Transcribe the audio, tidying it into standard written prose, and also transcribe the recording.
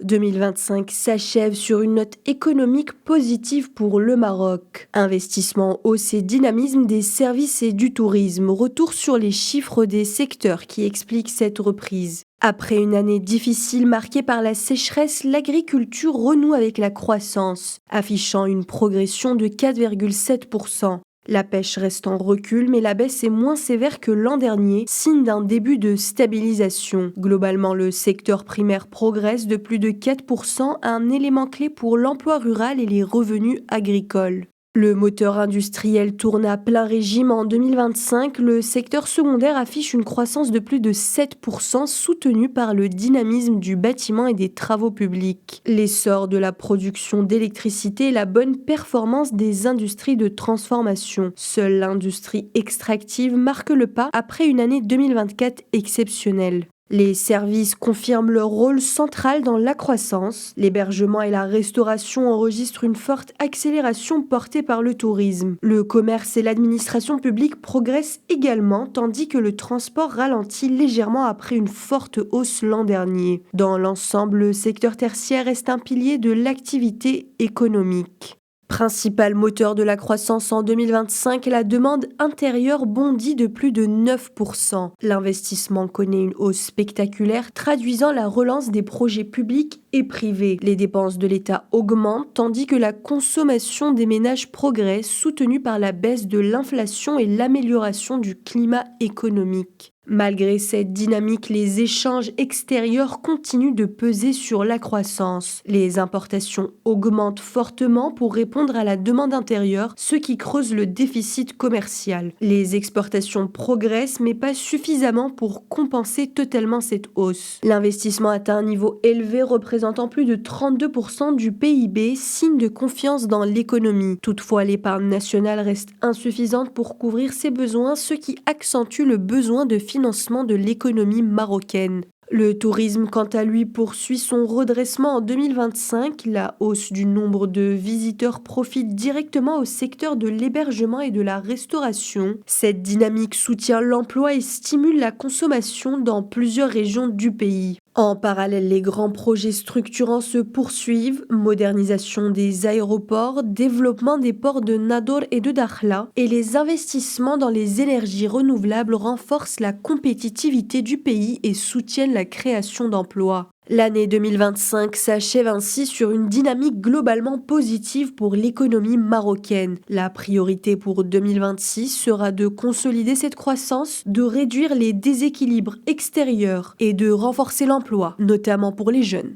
2025 s'achève sur une note économique positive pour le Maroc. Investissement en hausse et dynamisme des services et du tourisme. Retour sur les chiffres des secteurs qui expliquent cette reprise. Après une année difficile marquée par la sécheresse, l'agriculture renoue avec la croissance, affichant une progression de 4,7%. La pêche reste en recul, mais la baisse est moins sévère que l'an dernier, signe d'un début de stabilisation. Globalement, le secteur primaire progresse de plus de 4%, un élément clé pour l'emploi rural et les revenus agricoles. Le moteur industriel tourne à plein régime en 2025. Le secteur secondaire affiche une croissance de plus de 7%, soutenue par le dynamisme du bâtiment et des travaux publics. L'essor de la production d'électricité et la bonne performance des industries de transformation. Seule l'industrie extractive marque le pas après une année 2024 exceptionnelle. Les services confirment leur rôle central dans la croissance. L'hébergement et la restauration enregistrent une forte accélération portée par le tourisme. Le commerce et l'administration publique progressent également, tandis que le transport ralentit légèrement après une forte hausse l'an dernier. Dans l'ensemble, le secteur tertiaire reste un pilier de l'activité économique. Principal moteur de la croissance en 2025, la demande intérieure bondit de plus de 9%. L'investissement connaît une hausse spectaculaire, traduisant la relance des projets publics et privés. Les dépenses de l'État augmentent, tandis que la consommation des ménages progresse, soutenue par la baisse de l'inflation et l'amélioration du climat économique. Malgré cette dynamique, les échanges extérieurs continuent de peser sur la croissance. Les importations augmentent fortement pour répondre à la demande intérieure, ce qui creuse le déficit commercial. Les exportations progressent, mais pas suffisamment pour compenser totalement cette hausse. L'investissement atteint un niveau élevé, représentant plus de 32% du PIB, signe de confiance dans l'économie. Toutefois, l'épargne nationale reste insuffisante pour couvrir ses besoins, ce qui accentue le besoin de financement de l'économie marocaine. Le tourisme, quant à lui, poursuit son redressement en 2025. La hausse du nombre de visiteurs profite directement au secteur de l'hébergement et de la restauration. Cette dynamique soutient l'emploi et stimule la consommation dans plusieurs régions du pays. En parallèle, les grands projets structurants se poursuivent, modernisation des aéroports, développement des ports de Nador et de Dakhla, et les investissements dans les énergies renouvelables renforcent la compétitivité du pays et soutiennent la création d'emplois. L'année 2025 s'achève ainsi sur une dynamique globalement positive pour l'économie marocaine. La priorité pour 2026 sera de consolider cette croissance, de réduire les déséquilibres extérieurs et de renforcer l'emploi, notamment pour les jeunes.